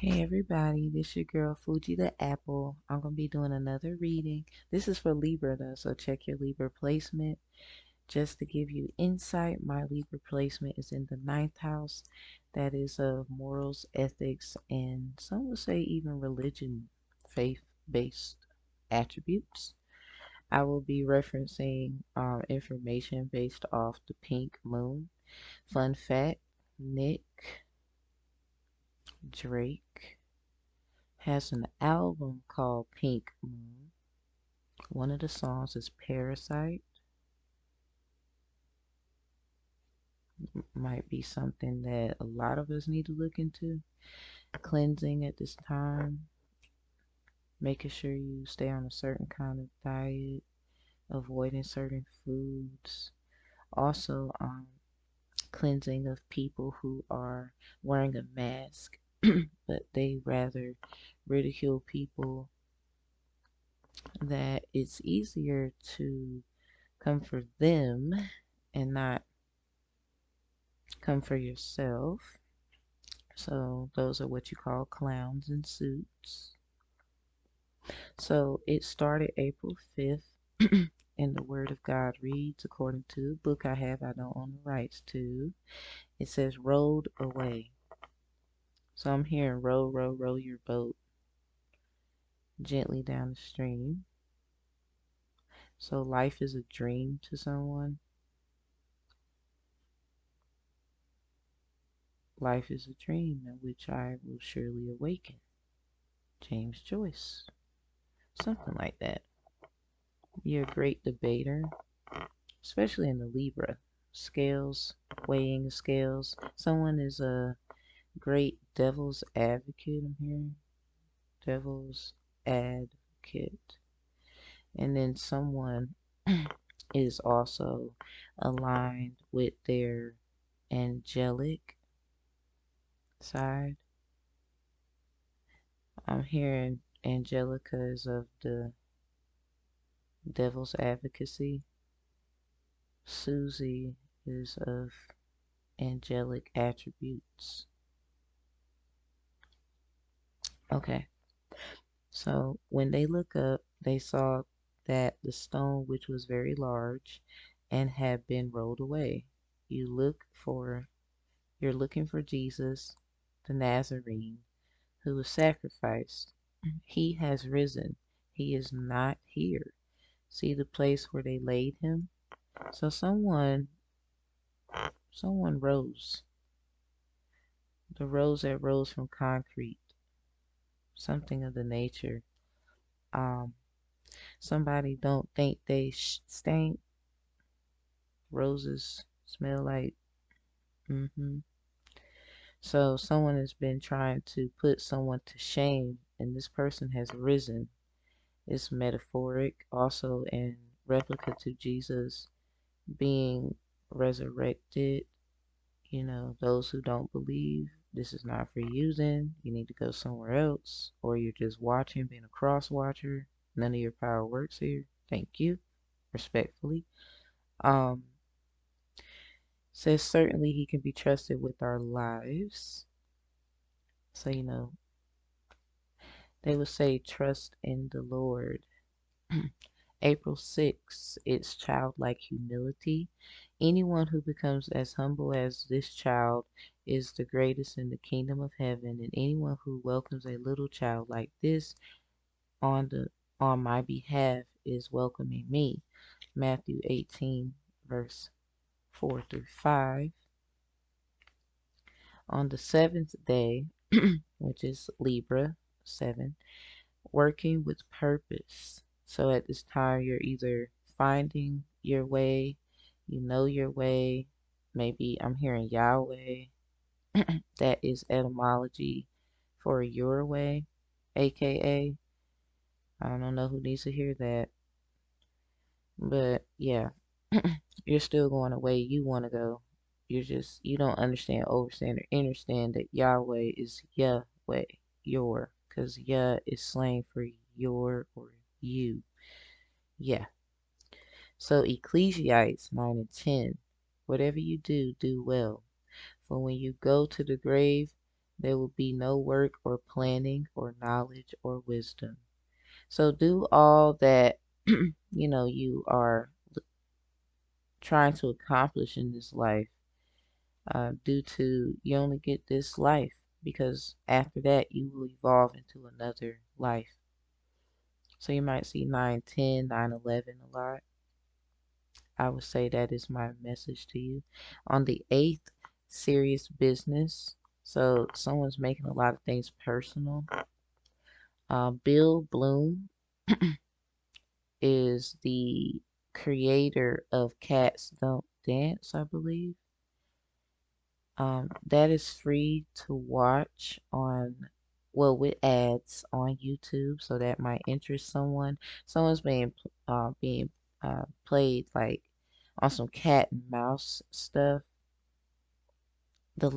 Hey everybody, this your girl Fuji the Apple. I'm gonna be doing another reading. This is for Libra though, so check your Libra placement. Just to give you insight, my Libra placement is in the ninth house. That is of morals, ethics, and some would say even religion, faith-based attributes. I will be referencing information based off the pink moon. Fun fact, Nick Drake has an album called Pink Moon. One of the songs is Parasite. Might be something that a lot of us need to look into. Cleansing at this time, making sure you stay on a certain kind of diet, avoiding certain foods. Also, cleansing of people who are wearing a mask, but they rather ridicule people that it's easier to come for them and not come for yourself. So those are what you call clowns in suits. So it started April 5th, and the Word of God reads according to the book I don't own the rights to. It says rowed away. So I'm hearing row, row, row your boat gently down the stream. So life is a dream to someone. Life is a dream in which I will surely awaken. James Joyce. Something like that. You're a great debater, especially in the Libra. Scales, weighing scales. Someone is a great devil's advocate, I'm hearing. Devil's advocate. And then someone is also aligned with their angelic side. I'm hearing Angelica is of the devil's advocacy. Susie is of angelic attributes. Okay, so when they look up, they saw that the stone, which was very large and had been rolled away. You're looking for Jesus, the Nazarene, who was sacrificed. He has risen. He is not here. See the place where they laid him? So someone rose. The rose that rose from concrete. Something of the nature. Um, Somebody don't think they stink. Roses smell like. So someone has been trying to put someone to shame, and this person has risen. It's metaphoric, also in replica to Jesus being resurrected. You know, those who don't believe, this is not for you then. You need to go somewhere else. Or you're just watching, being a cross watcher. None of your power works here. Thank you. Respectfully. Um, Says certainly he can be trusted with our lives. So, you know, they would say trust in the Lord. April 6th, it's childlike humility. Anyone who becomes as humble as this child is the greatest in the kingdom of heaven, and anyone who welcomes a little child like this on the on my behalf is welcoming me. Matthew 18, verse 4 through 5. On the seventh day, which is Libra 7, working with purpose. So at this time, you're either finding your way, you know your way. Maybe I'm hearing Yahweh. That is etymology for your way, aka, I don't know who needs to hear that, but yeah, you're still going the way you want to go. You don't understand, overstand, or understand that Yahweh is Yahweh, your, because Yah is slang for your or you. Yeah. So Ecclesiastes 9 and 10. Whatever you do, do well. For when you go to the grave, There will be no work or planning or knowledge or wisdom. So do all that you are trying to accomplish in this life, due to you only get this life, because after that you will evolve into another life. So you might see 910, 911 a lot. I would say that is my message to you. On the 8th, serious business. So someone's making a lot of things personal. Bill Bloom is the creator of Cats Don't Dance, I believe. That is free to watch on, well, with ads on YouTube, so that might interest someone. Someone's being played like on some cat and mouse stuff. The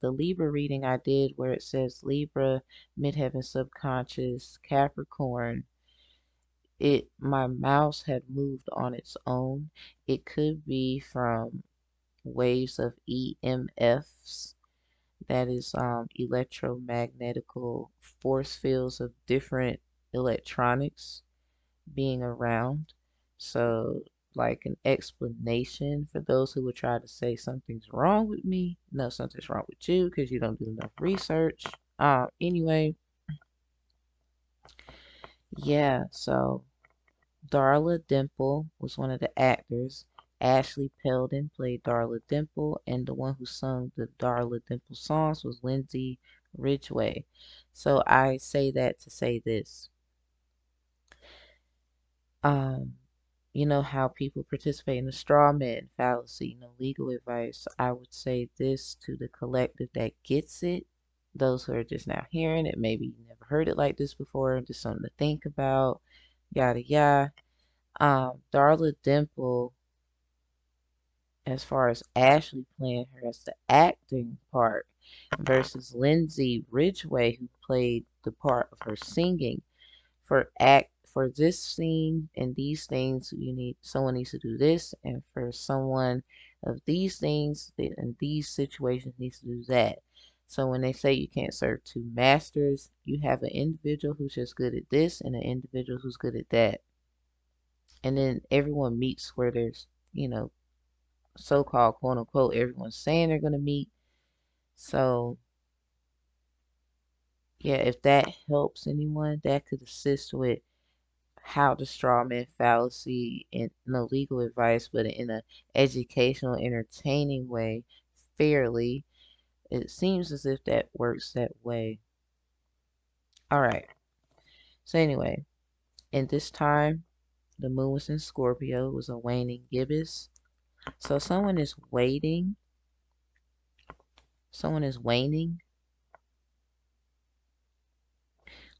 Libra reading I did, where it says Libra, midheaven, subconscious, Capricorn, my mouse had moved on its own. It could be from waves of EMFs, that is electromagnetical force fields of different electronics being around. So, like an explanation for those who would try to say something's wrong with me. No, something's wrong with you because you don't do enough research. Anyway, yeah, so Darla Dimple was one of the actors. Ashley Peldon played Darla Dimple, and the one who sung the Darla Dimple songs was Lindsay Ridgway. So I say that to say this. Um, you know how people participate in the straw man fallacy, legal advice. I would say this to the collective that gets it. Those who are just now hearing it, maybe you never heard it like this before, just something to think about, yada yada. Darla Dimple, as far as Ashley playing her as the acting part, versus Lindsay Ridgway, who played the part of her singing. For this scene and these things, someone needs to do this, and for someone of these things and these situations needs to do that. So when they say you can't serve two masters, you have an individual who's just good at this and an individual who's good at that. And then everyone meets where there's, so-called quote unquote everyone's saying they're going to meet. So yeah, if that helps anyone, that could assist with how the straw man fallacy, and no legal advice, but in a educational, entertaining way, fairly. It seems as if that works that way. All right. So anyway, in this time, the moon was in Scorpio. It was a waning gibbous. So someone is waiting. Someone is waning.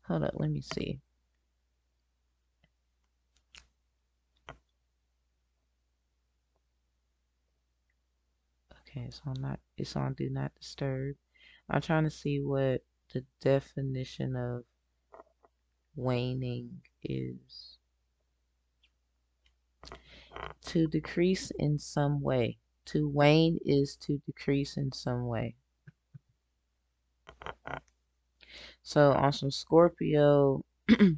Hold up, let me see. Okay, so it's on do not disturb. I'm trying to see what the definition of waning is. To decrease in some way. To wane is to decrease in some way. So on some Scorpio,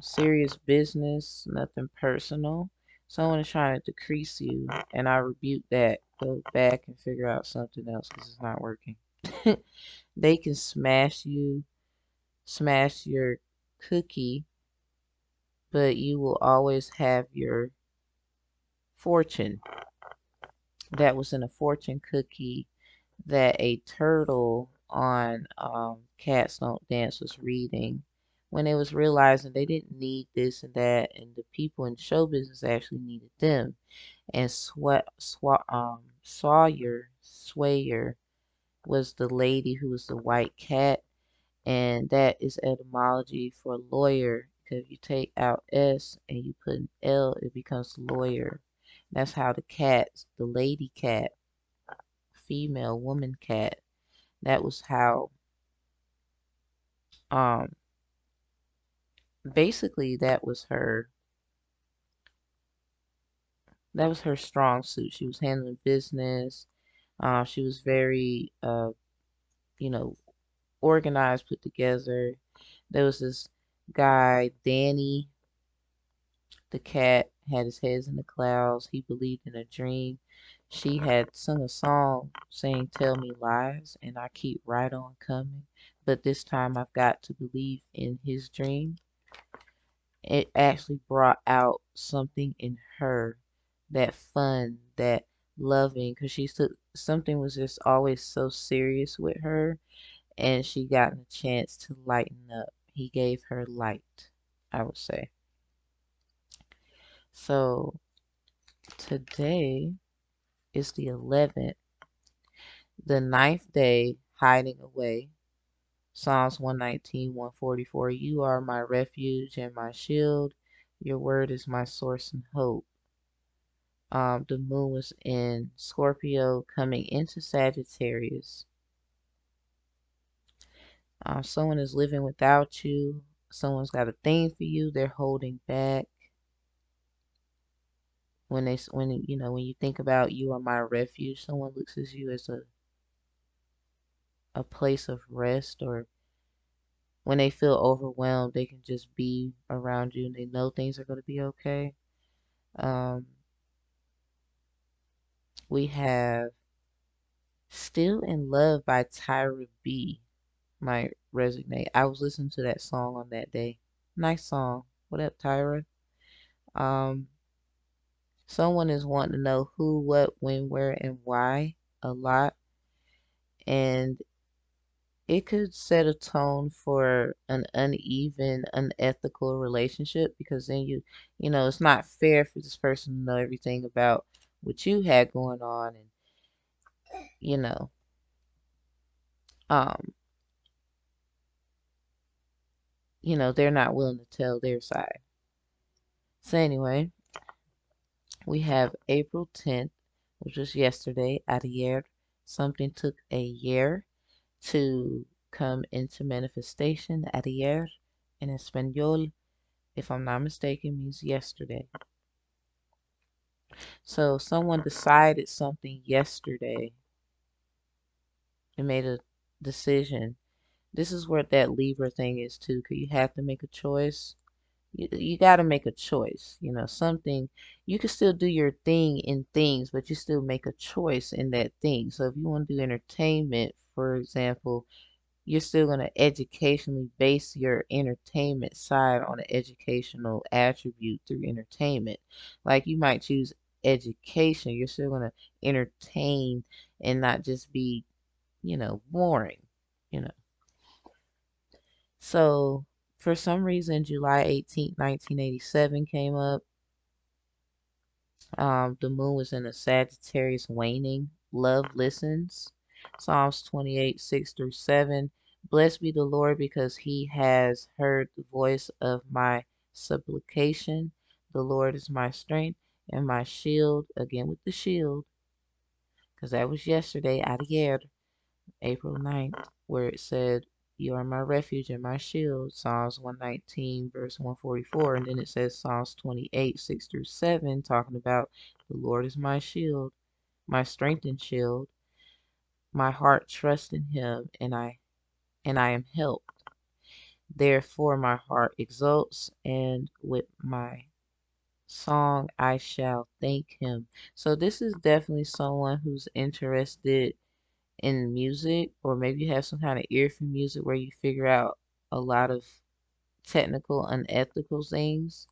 serious business, nothing personal. Someone is trying to decrease you, and I rebuke that. Go back and figure out something else because it's not working. They can smash you, smash your cookie, but you will always have your fortune. That was in a fortune cookie that a turtle on Cats Don't Dance was reading when they was realizing they didn't need this and that, and the people in show business actually needed them. And Sawyer was the lady who was the white cat, and that is etymology for lawyer. Because if you take out S and you put an L, it becomes lawyer. That's how the lady cat, female woman cat, that was how, um, basically that was her strong suit. She was handling business. She was very, you know, organized, put together. There was this guy, Danny, the cat, had his heads in the clouds. He believed in a dream. She had sung a song saying, "Tell me lies, and I keep right on coming. But this time I've got to believe in his dream." It actually brought out something in her, that fun, that loving, because she took something was just always so serious with her, and she got a chance to lighten up. He gave her light, I would say. So today is the 11th, the ninth day, hiding away. Psalms 119, 144. You are my refuge and my shield. Your word is my source and hope. The moon was in Scorpio coming into Sagittarius. Someone is living without you. Someone's got a thing for you. They're holding back. When when you think about you are my refuge, someone looks at you as a place of rest, or when they feel overwhelmed, they can just be around you and they know things are going to be okay. Um, we have Still in Love by Tyra B. Might resonate. I was listening to that song on that day. Nice song. What up, Tyra? Um, Someone is wanting to know who, what, when, where, and why a lot, and it could set a tone for an uneven, unethical relationship, because then it's not fair for this person to know everything about what you had going on, and you know, um, they're not willing to tell their side. So anyway, we have April 10th, which was yesterday, ayer. Something took a year to come into manifestation. Ayer in Espanol, if I'm not mistaken, means yesterday. So someone decided something yesterday and made a decision. This is where that Libra thing is too, because you have to make a choice. You got to make a choice. Something, you can still do your thing in things, but you still make a choice in that thing. So if you want to do entertainment, for example, you're still going to educationally base your entertainment side on an educational attribute through entertainment. Like you might choose education, you're still going to entertain and not just be, boring, you know. So for some reason, July 18th, 1987 came up. The moon was in a Sagittarius waning. Love listens. Psalms 28, 6 through 7. Blessed be the Lord because he has heard the voice of my supplication. The Lord is my strength and my shield. Again with the shield, because that was yesterday, ayer, April 9th, where it said, "You are my refuge and my shield," Psalms 119, verse 144. And then it says Psalms 28, 6 through 7, talking about the Lord is my shield, my strength and shield. My heart trusts in him, and I am helped. Therefore my heart exults, and with my song I shall thank him. So this is definitely someone who's interested in music, or maybe you have some kind of ear for music where you figure out a lot of technical, unethical things.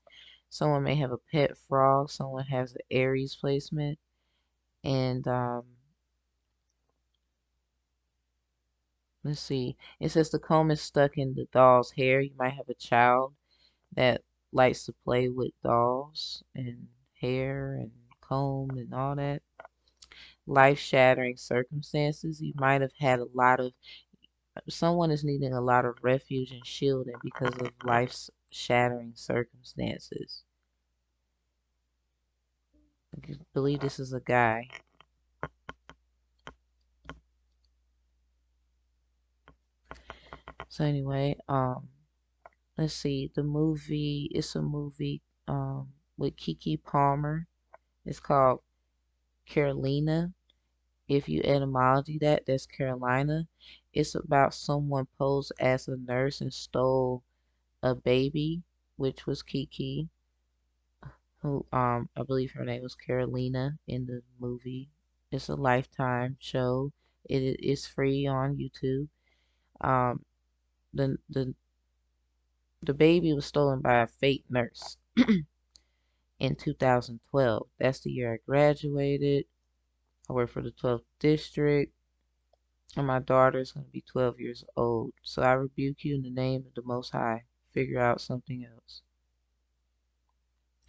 Someone may have a pet frog, someone has an Aries placement, and let's see. It says the comb is stuck in the doll's hair. You might have a child that likes to play with dolls and hair and comb and all that. Life-shattering circumstances. You might have had a lot of someone is needing a lot of refuge and shielding because of life's shattering circumstances. I believe this is a guy. So anyway, let's see. The movie, it's a movie with Kiki Palmer. It's called Carolina. If you etymology that's Carolina. It's about someone posed as a nurse and stole a baby, which was Kiki, who I believe her name was Carolina in the movie. It's a Lifetime show. It is free on YouTube. Um, the the the baby was stolen by a fake nurse in 2012. That's the year I graduated. I work for the 12th district, and my daughter is going to be 12 years old. So I rebuke you in the name of the Most High. Figure out something else.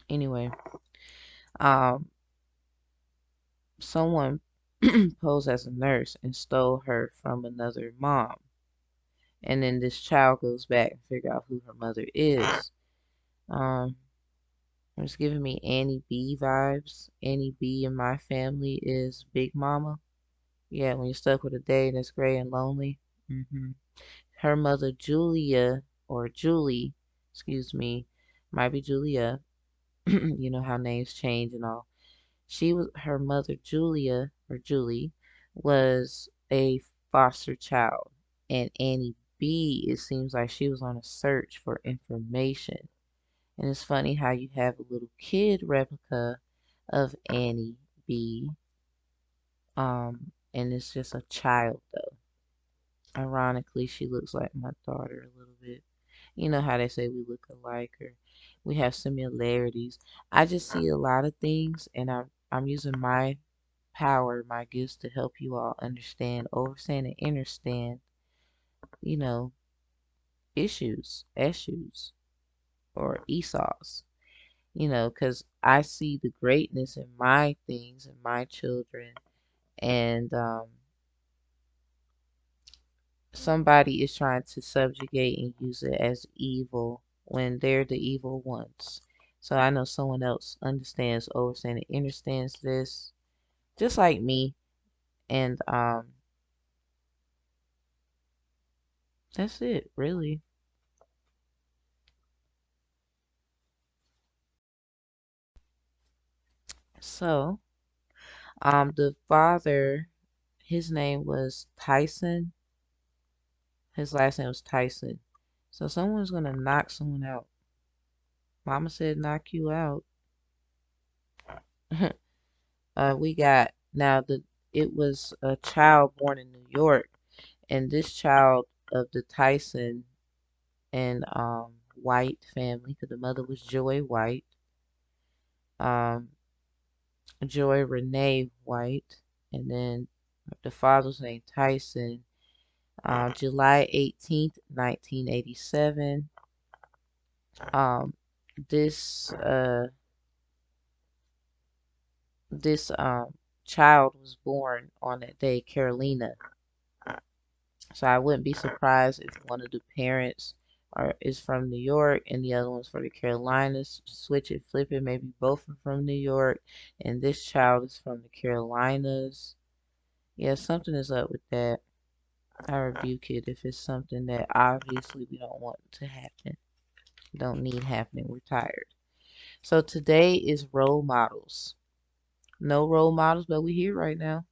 Anyway, um, someone posed as a nurse and stole her from another mom. And then this child goes back and figure out who her mother is. Um, it's giving me Annie B vibes. Annie B in my family is Big Mama. Yeah, when you're stuck with a day that's gray and lonely. Her mother Julia, or Julie, excuse me, might be Julia. You know how names change and all. Her mother Julia, or Julie, was a foster child. And Annie B, it seems like she was on a search for information. And it's funny how you have a little kid replica of Annie B. And it's just a child though. Ironically, she looks like my daughter a little bit. You know how they say we look alike or we have similarities. I just see a lot of things, and I'm using my power, my gifts to help you all understand, overstand, and understand, you know, issues, or Esau's, because I see the greatness in my things and my children, and somebody is trying to subjugate and use it as evil when they're the evil ones. So I know someone else understands, overstands, and understands this, just like me, and that's it, really. So, the father, his name was Tyson. His last name was Tyson. So someone's gonna knock someone out. Mama said knock you out. We got now the it was a child born in New York, and this child of the Tyson and White family, because the mother was Joy White, um, Joy Renee White, and then the father's name Tyson. July 18th, 1987. Um, this this child was born on that day, Carolina. So I wouldn't be surprised if one of the parents is from New York and the other one's from the Carolinas. Switch it, flip it. Maybe both are from New York and this child is from the Carolinas. Yeah, something is up with that. I rebuke it if it's something that obviously we don't want to happen. Don't need happening. We're tired. So today is role models. No role models, but we here right now.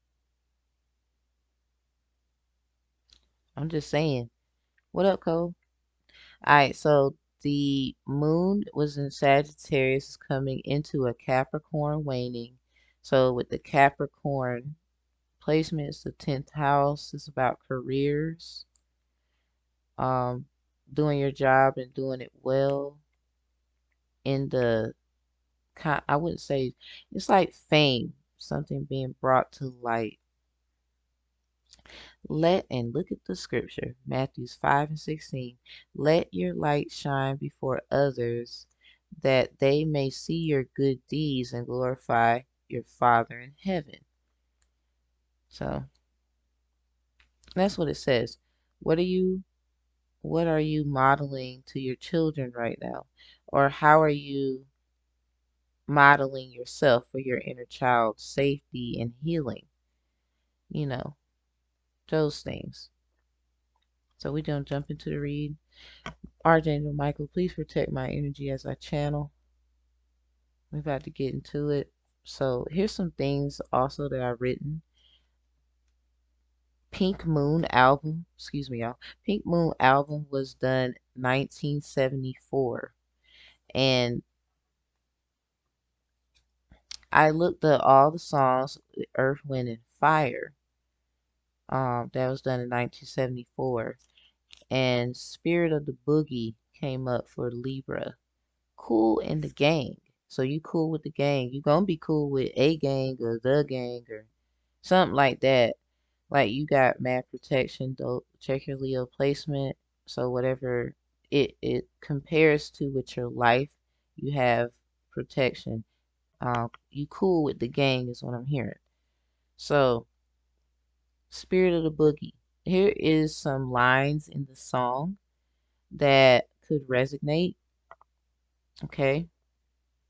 I'm just saying. What up, Cole? Alright, so the moon was in Sagittarius, coming into a Capricorn waning. So with the Capricorn placement, it's the 10th house. It's about careers, um, doing your job and doing it well. In the I wouldn't say it's like fame, something being brought to light. Look at the scripture, Matthews 5 and 16. Let your light shine before others, that they may see your good deeds and glorify your Father in heaven. So that's what it says. What are you modeling to your children right now? Or how are you modeling yourself for your inner child's safety and healing? You know, those things. So we don't jump into the read. Archangel Michael, please protect my energy as I channel. We're about to get into it. So here's some things also that I've written. Pink Moon album, excuse me, y'all. Pink Moon album was done 1974, and I looked at all the songs, Earth, Wind, and Fire. That was done in 1974, and Spirit of the Boogie came up for Libra. Cool in the Gang. So you cool with the gang. You gonna be cool with a gang or the gang or something like that. Like you got mad protection, though check your Leo placement. So whatever it compares to with your life, you have protection. You cool with the gang is what I'm hearing. So Spirit of the Boogie. Here is some lines in the song that could resonate. Okay.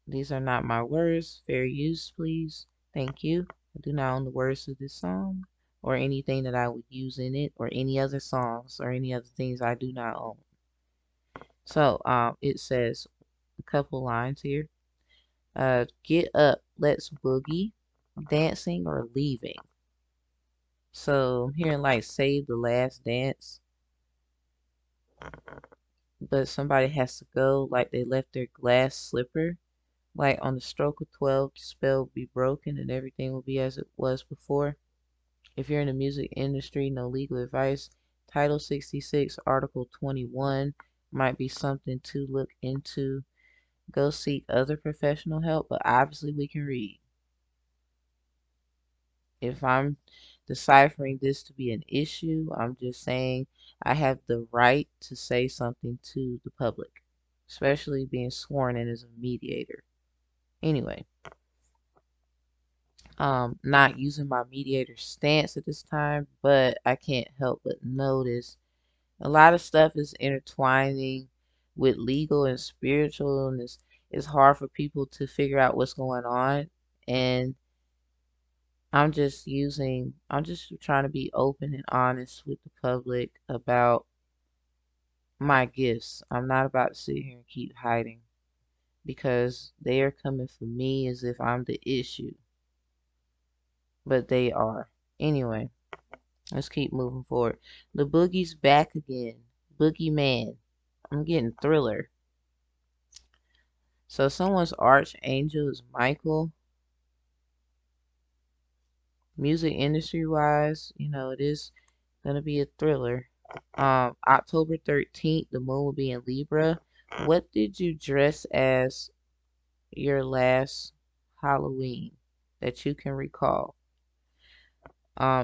These are not my words. Fair use, please. Thank you. I do not own the words to this song or anything that I would use in it or any other songs or any other things I do not own. So it says a couple lines here. Get up, let's boogie, dancing or leaving. So I'm hearing like save the last dance, but somebody has to go like they left their glass slipper. Like on the stroke of 12, the spell will be broken and everything will be as it was before. If you're in the music industry, no legal advice. Title 66, Article 21 might be something to look into. Go seek other professional help, but obviously we can read. If I'm deciphering this to be an issue, I'm just saying I have the right to say something to the public, especially being sworn in as a mediator. Anyway, not using my mediator stance at this time, but I can't help but notice a lot of stuff is intertwining with legal and spiritual, and it's hard for people to figure out what's going on. And I'm just trying to be open and honest with the public about my gifts. I'm not about to sit here and keep hiding because they are coming for me as if I'm the issue, but they are. Anyway, let's keep moving forward. The boogie's back again. Boogeyman. I'm getting Thriller. So someone's archangel is Michael. Music industry wise, you know, it is gonna be a thriller. October 13th, the moon will be in Libra. What did you dress as your last Halloween that you can recall?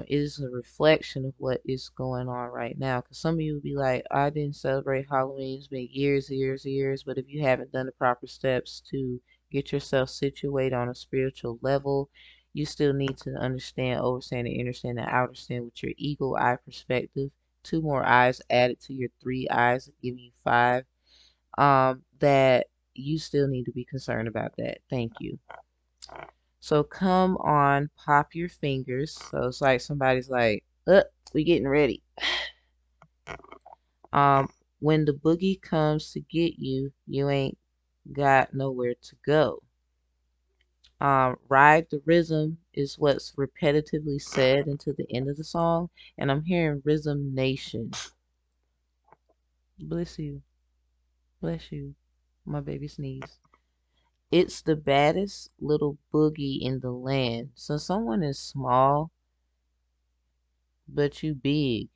Is a reflection of what is going on right now. Because some of you will be like, I didn't celebrate Halloween. It's been years, years, years. But if you haven't done the proper steps to get yourself situated on a spiritual level, you still need to understand, overstand, and understand, and understand with your eagle eye perspective. 2 more eyes added to your 3 eyes, giving you 5. That you still need to be concerned about that. Thank you. So come on, pop your fingers. So it's like somebody's like, we getting ready. When the boogie comes to get you, you ain't got nowhere to go. Ride the rhythm is what's repetitively said until the end of the song. And I'm hearing Rhythm Nation. Bless you. Bless you. My baby sneeze. It's the baddest little boogie in the land. So someone is small, but you big.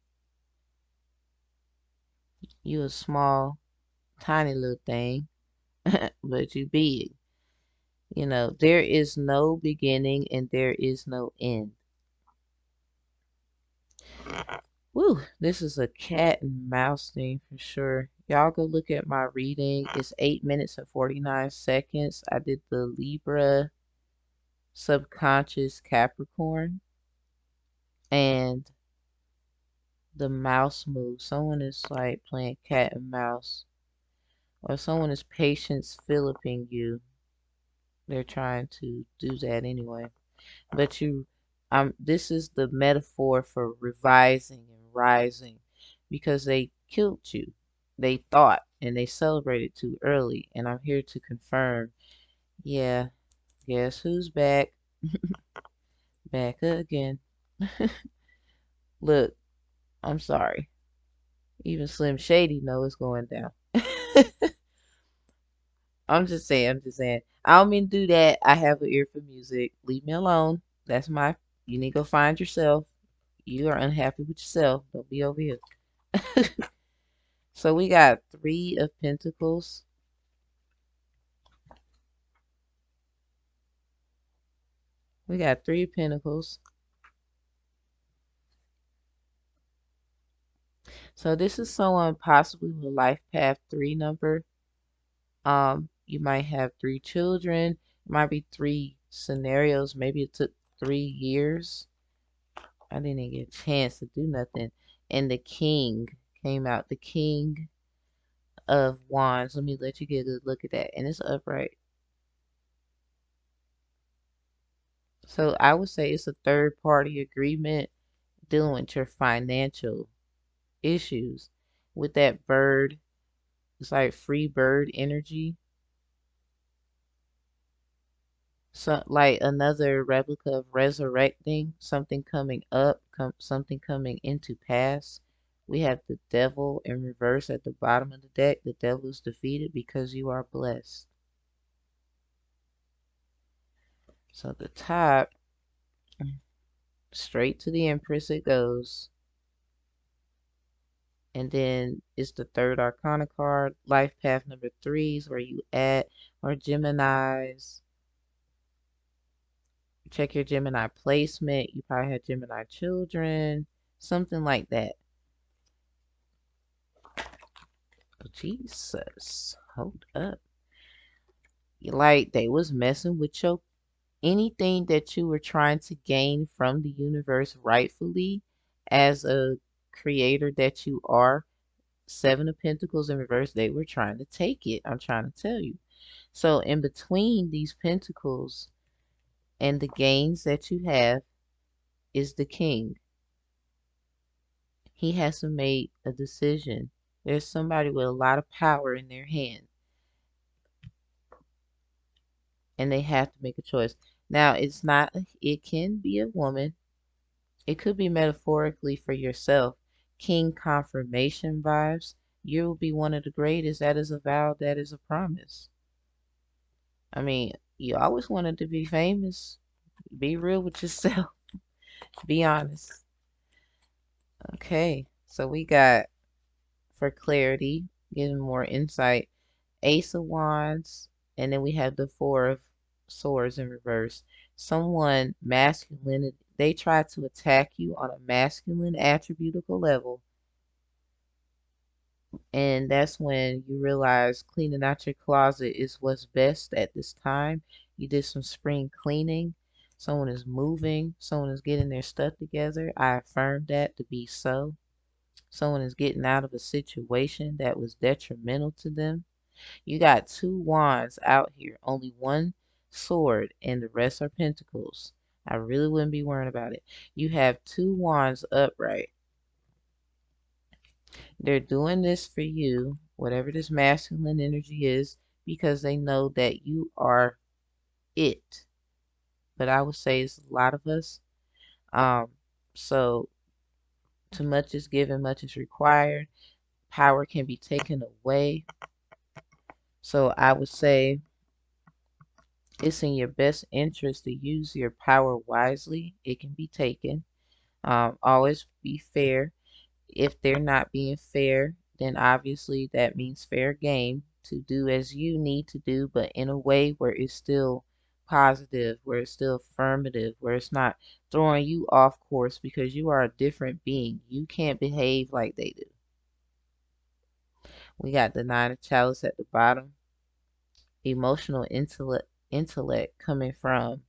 You a small, tiny little thing, but you big. You know, there is no beginning and there is no end. Woo, this is a cat and mouse thing for sure. Y'all go look at my reading. It's 8 minutes and 49 seconds. I did the Libra subconscious Capricorn and the mouse move. Someone is like playing cat and mouse, or someone is patience Philipping you. They're trying to do that anyway. But this is the metaphor for revising and rising because they killed you. They thought and they celebrated too early. And I'm here to confirm, yeah, guess who's back? Back again. Look, I'm sorry. Even Slim Shady know it's going down. I'm just saying. I don't mean to do that. I have an ear for music. Leave me alone. You need to go find yourself. You are unhappy with yourself. Don't be over here. So we got Three of Pentacles. We got Three of Pentacles. So this is someone possibly with a life path 3 number. You might have 3 children. It might be 3 scenarios. Maybe it took 3 years. I didn't even get a chance to do nothing. And the King came out. The King of Wands. Let me let you get a good look at that. And it's upright. So I would say it's a third party agreement dealing with your financial issues. With that bird, it's like free bird energy. So like another replica of resurrecting, something coming up, something coming into pass. We have the devil in reverse at the bottom of the deck. The devil is defeated because you are blessed. So the top, straight to the Empress it goes. And then it's the third arcana card, life path number 3 is where you at, or Geminis. Check your Gemini placement. You probably had Gemini children, something like that. Oh, Jesus, hold up. Like they was messing with your anything that you were trying to gain from the universe rightfully as a creator that you are. 7 of Pentacles in reverse, they were trying to take it. I'm trying to tell you. So in between these pentacles and the gains that you have is the King. He has to make a decision. There's somebody with a lot of power in their hand, and they have to make a choice. Now, it can be a woman. It could be metaphorically for yourself. King confirmation vibes. You will be one of the greatest. That is a vow. That is a promise. I mean, you always wanted to be famous. Be real with yourself. Be honest. Okay, so we got, for clarity, getting more insight, Ace of Wands, and then we have the Four of Swords in reverse. Someone masculine, they try to attack you on a masculine attributical level, and that's when you realize cleaning out your closet is what's best at this time. You did some spring cleaning. Someone is moving. Someone is getting their stuff together. I affirm that to be so. Someone is getting out of a situation that was detrimental to them. You got 2 wands out here, only 1 sword, and the rest are pentacles. I really wouldn't be worrying about it. You have 2 wands upright. They're doing this for you, whatever this masculine energy is, because they know that you are it. But I would say it's a lot of us. Um, so too much is given, much is required. Power can be taken away. So I would say it's in your best interest to use your power wisely. It can be taken. Always be fair. If they're not being fair, then obviously that means fair game to do as you need to do, but in a way where it's still positive, where it's still affirmative, where it's not throwing you off course because you are a different being. You can't behave like they do. We got the Nine of Chalice at the bottom. Emotional intellect coming from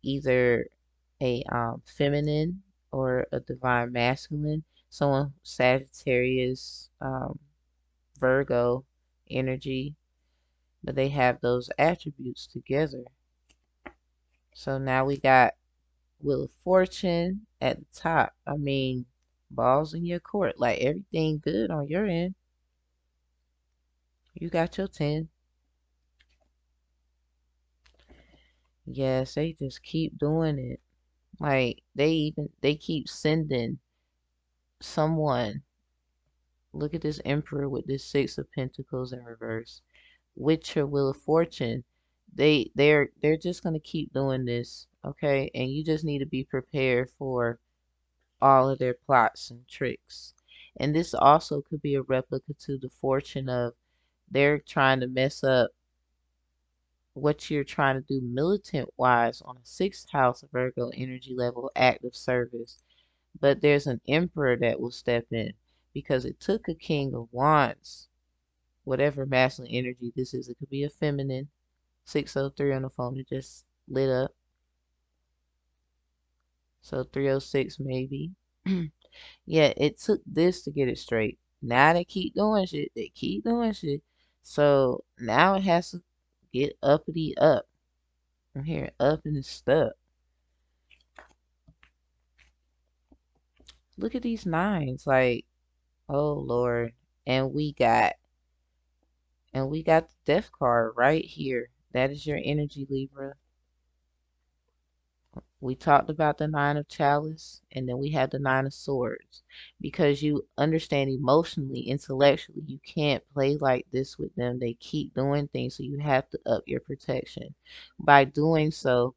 either a feminine or a divine masculine, someone Sagittarius, Virgo energy, but they have those attributes together. So now we got Wheel of Fortune at the top. I mean, balls in your court, like everything good on your end. You got your 10. Yes, they just keep doing it. Like they keep sending someone, look at this Emperor with this Six of Pentacles in reverse, with your Wheel of Fortune. They're just gonna keep doing this, okay? And you just need to be prepared for all of their plots and tricks. And this also could be a replica to the fortune of they're trying to mess up what you're trying to do militant wise on a sixth house Virgo energy level active service. But there's an emperor that will step in because it took a king of wands, whatever masculine energy this is. It could be a feminine. 603 on the phone, it just lit up. So 306 maybe. Yeah, it took this to get it straight. Now they keep doing shit. They keep doing shit. So now it has to get uppity up. I'm hearing up and stuck. Look at these nines. Like, oh Lord. And we got the death card right here. That is your energy, Libra. We talked about the Nine of Chalice, and then we had the Nine of Swords. Because you understand emotionally, intellectually, you can't play like this with them. They keep doing things, so you have to up your protection. By doing so,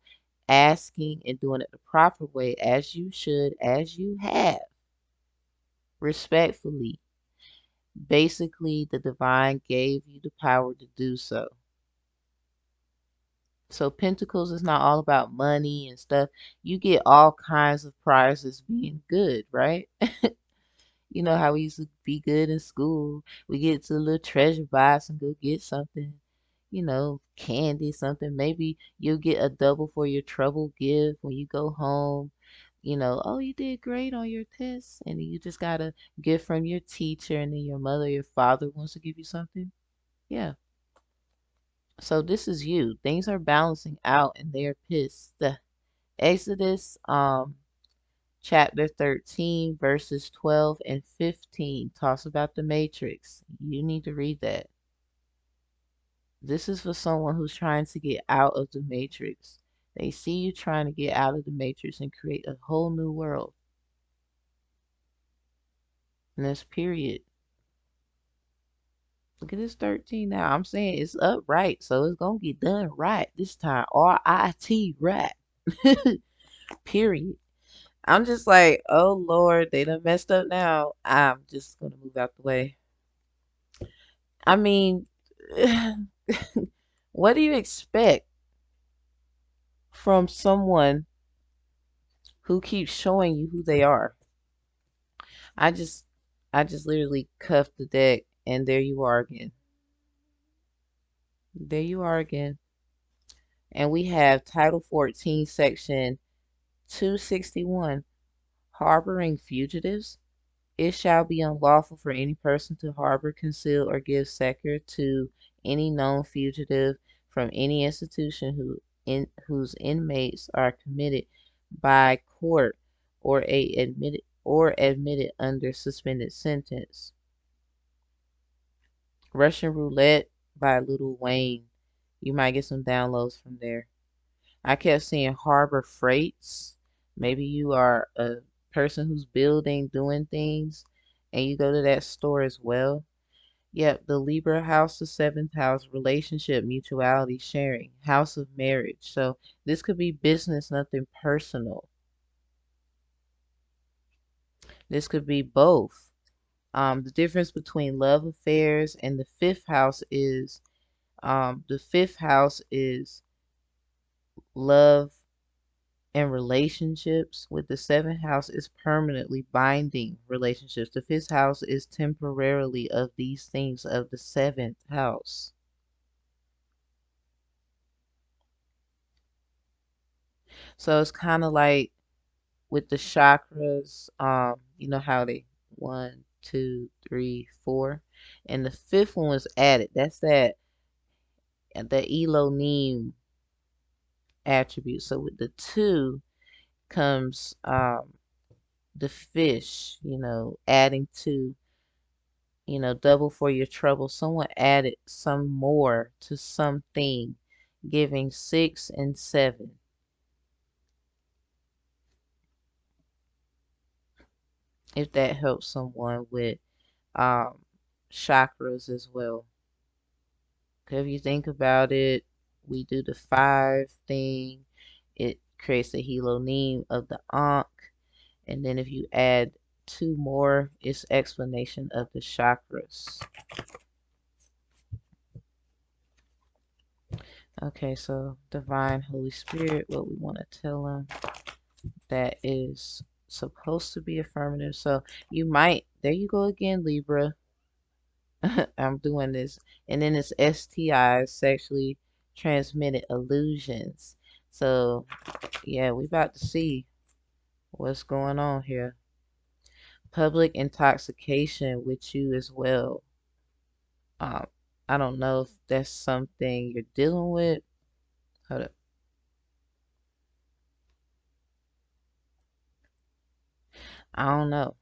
asking and doing it the proper way, as you should, as you have, respectfully. Basically, the divine gave you the power to do so. So Pentacles is not all about money and stuff. You get all kinds of prizes being good, right? You know how we used to be good in school. We get to a little treasure box and go get something, candy, something. Maybe you'll get a double for your trouble gift when you go home. Oh, you did great on your test. And then you just got a gift from your teacher, and then your mother, your father wants to give you something. Yeah. So this is you. Things are balancing out and they're pissed. The Exodus chapter 13 verses 12 and 15 talks about the matrix. You need to read that. This is for someone who's trying to get out of the matrix. They see you trying to get out of the matrix and create a whole new world. And that's period. Look at this 13 now. I'm saying it's upright, so it's gonna get done right this time. R-I-T, right. Period. I'm just like, oh Lord, they done messed up now. I'm just gonna move out the way. I mean, what do you expect from someone who keeps showing you who they are? I just I just literally cuffed the deck and there you are again. There you are again. And we have Title 14, Section 261, harboring fugitives. It shall be unlawful for any person to harbor, conceal, or give succor to any known fugitive from any institution whose inmates are committed by court or admitted under suspended sentence. Russian Roulette by Lil Wayne. You might get some downloads from there. I kept seeing Harbor Freights. Maybe you are a person who's building, doing things, and you go to that store as well. Yep, the Libra house, the seventh house, relationship, mutuality, sharing, house of marriage. So this could be business, nothing personal. This could be both. The difference between love affairs and the fifth house is love and relationships. With the seventh house is permanently binding relationships. The fifth house is temporarily of these things of the seventh house. So it's kind of like with the chakras, you know how they 1, 2, 3, 4, and the fifth one was added. That's the Elohim attribute. So with the two comes the fish, adding to, double for your trouble. Someone added some more to something, giving 6 and 7. if that helps someone with um, chakras as well. 'Cause if you think about it, we do the 5 thing, it creates the helonym of the Ankh, and then if you add 2 more, it's explanation of the chakras. Okay, so Divine Holy Spirit, what we want to tell them, that is supposed to be affirmative. So you might, there you go again, Libra. I'm doing this. And then it's STIs, sexually transmitted illusions. So yeah, we about to see what's going on here. Public intoxication with you as well. Um, I don't know if that's something you're dealing with. Hold up. I don't know.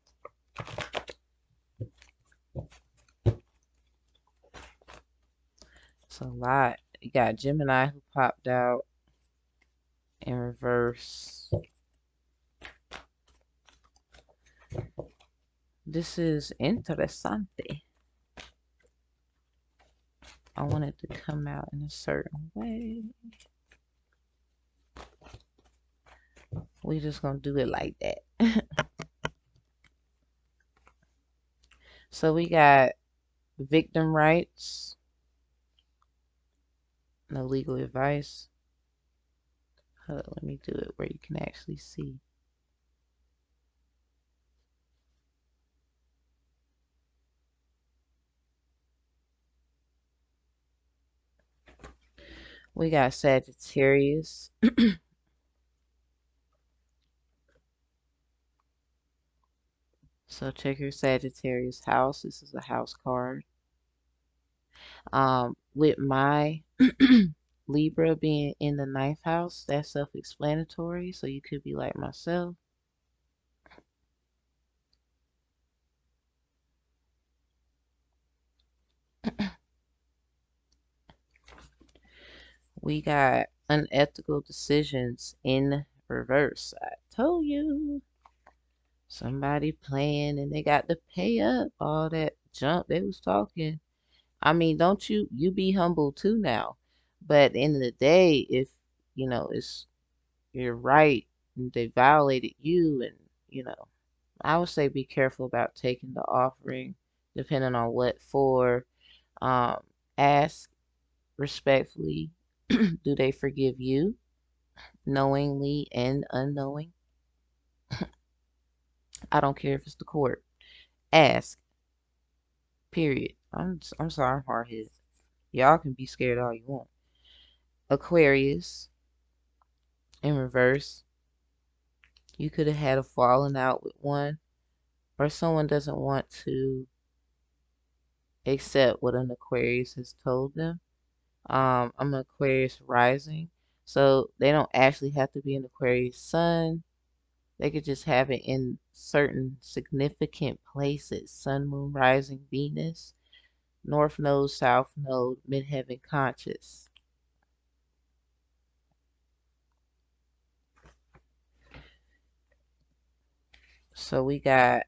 It's a lot. You got Gemini who popped out in reverse. This is interessante. I want it to come out in a certain way. We just gonna do it like that. So we got victim rights, no legal advice. Hold on, let me do it where you can actually see. We got Sagittarius. So check your Sagittarius house. This is a house card. With my Libra being in the 9th house, that's self-explanatory. So you could be like myself. We got unethical decisions in reverse. I told you. Somebody playing and they got to pay up all that junk they was talking. I mean, don't you be humble too now. But at the end of the day, if it's you're right and they violated you, and I would say be careful about taking the offering, depending on what for. Um, ask respectfully, do they forgive you, knowingly and unknowing? I don't care if it's the court. Ask. Period. I'm sorry, I'm hard headed. Y'all can be scared all you want. Aquarius in reverse. You could have had a falling out with one, or someone doesn't want to accept what an Aquarius has told them. I'm an Aquarius rising, so they don't actually have to be an Aquarius sun. They could just have it in certain significant places: Sun, Moon, Rising, Venus, North Node, South Node, Midheaven Conscious. So we got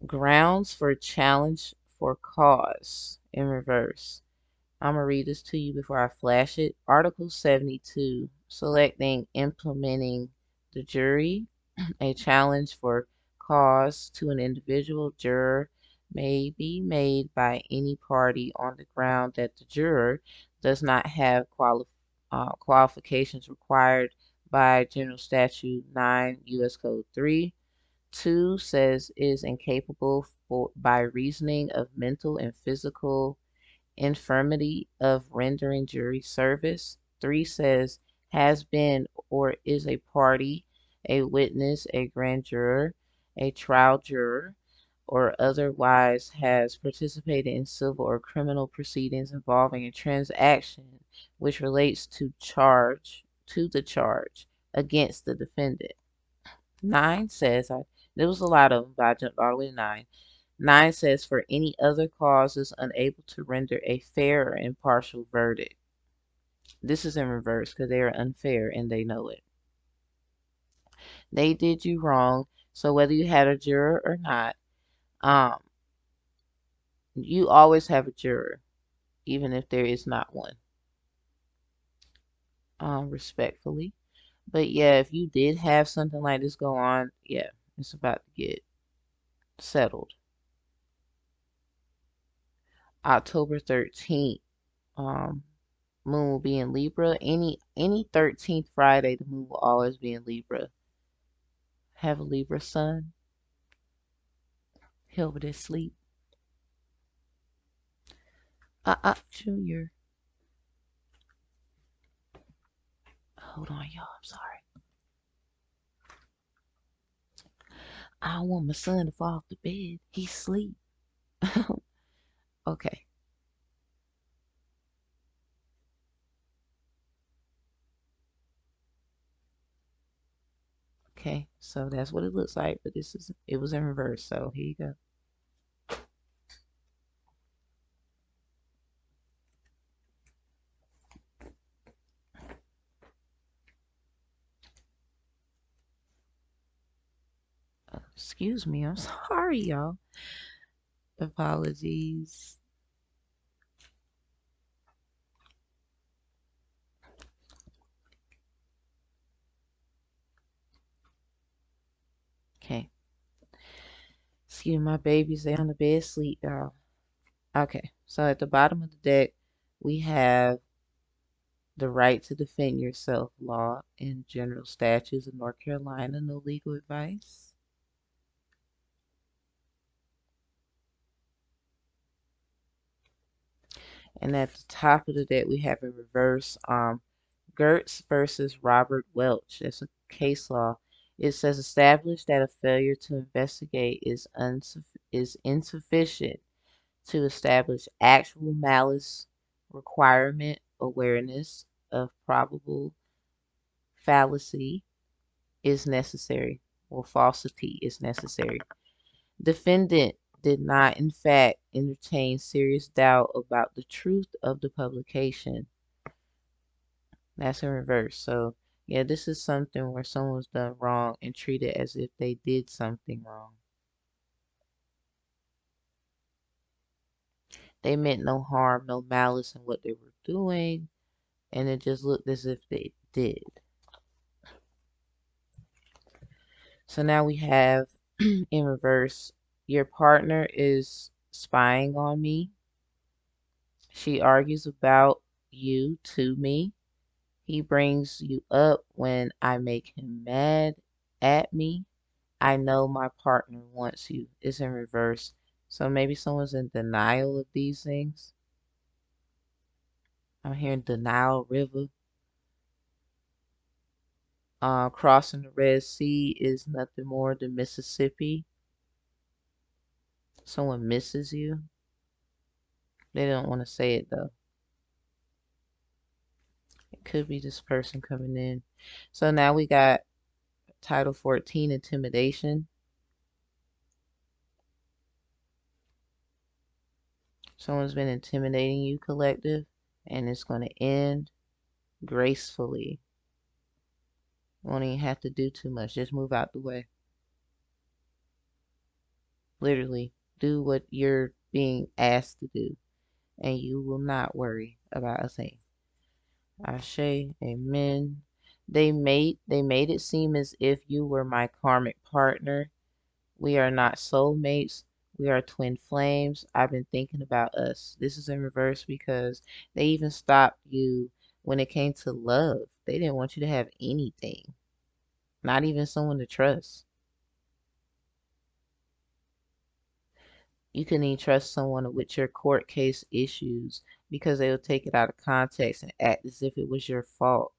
grounds for challenge for cause in reverse. I'm going to read this to you before I flash it. Article 72, selecting, implementing the jury. A challenge for cause to an individual juror may be made by any party on the ground that the juror does not have qualifications required by General Statute 9 U.S. Code 3. 2 says is incapable by reasoning of mental and physical infirmity of rendering jury service. 3 says has been or is a party, a witness, a grand juror, a trial juror, or otherwise has participated in civil or criminal proceedings involving a transaction which relates to the charge against the defendant. 9 says, there was a lot of them, but I jumped all the way to 9. 9 says, for any other causes unable to render a fair or impartial verdict. This is in reverse because they are unfair and they know it. They did you wrong. So whether you had a juror or not, um, you always have a juror, even if there is not one, respectfully. But yeah, if you did have something like this go on, yeah, it's about to get settled. October 13th, um, moon will be in Libra. Any 13th Friday, the moon will always be in Libra. Have a Libra sun. Help with his sleep. Junior. Hold on, y'all. I'm sorry. I don't want my son to fall off the bed. He's asleep. Okay. Okay. So that's what it looks like, but it was in reverse. So here you go. Excuse me. I'm sorry, y'all. Apologies. Okay. Excuse my babies. They on the bed sleep, y'all. Okay. So at the bottom of the deck, we have the right to defend yourself law and general statutes of North Carolina. No legal advice. And at the top of the deck, we have in reverse, Gertz versus Robert Welch. That's a case law. It says established that a failure to investigate is insufficient to establish actual malice requirement awareness of probable fallacy is necessary or falsity is necessary. Defendant did not in fact entertain serious doubt about the truth of the publication. That's in reverse. So yeah, this is something where someone's done wrong and treated as if they did something wrong. They meant no harm, no malice in what they were doing, and it just looked as if they did. So now we have in reverse, your partner is spying on me. She argues about you to me. He brings you up when I make him mad at me. I know my partner wants you. It's in reverse. So maybe someone's in denial of these things. I'm hearing denial river. Crossing the Red Sea is nothing more than Mississippi. Someone misses you. They don't want to say it though. It could be this person coming in. So now we got Title 14, intimidation. Someone's been intimidating you, collective, and it's going to end gracefully. You won't even have to do too much. Just move out the way. Literally, do what you're being asked to do, and you will not worry about a thing. Ashe, amen. They made it seem as if you were my karmic partner. We are not soulmates. We are twin flames. I've been thinking about us. This is in reverse because they even stopped you when it came to love. They didn't want you to have anything, not even someone to trust. You couldn't even trust someone with your court case issues because they will take it out of context and act as if it was your fault.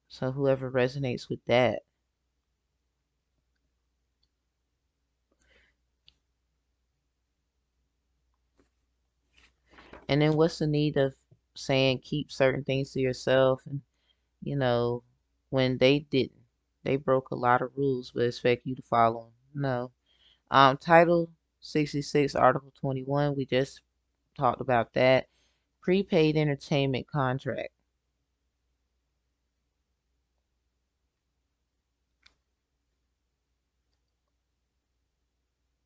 So whoever resonates with that. And then what's the need of saying keep certain things to yourself and you know, when they didn't. They broke a lot of rules but expect you to follow them. No. Title 66, Article 21, we just talked about that. Prepaid entertainment contract.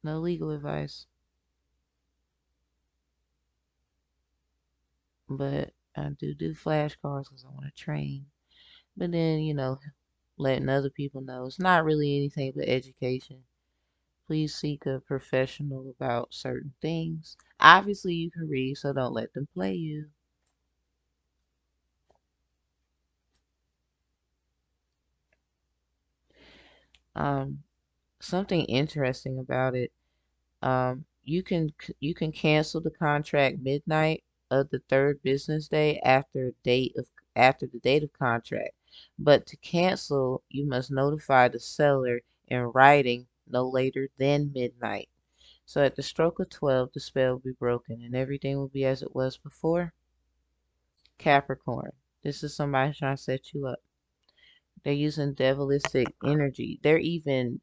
No legal advice. But I do flashcards because I want to train. But then, letting other people know it's not really anything but education. Please seek a professional about certain things. Obviously, you can read, so don't let them play you. Um, Something interesting about it. You can cancel the contract midnight of the third business day after the date of contract. But to cancel, you must notify the seller in writing no later than midnight. So at the stroke of 12, the spell will be broken and everything will be as it was before. Capricorn. This is somebody trying to set you up. They're using devilistic energy. They're even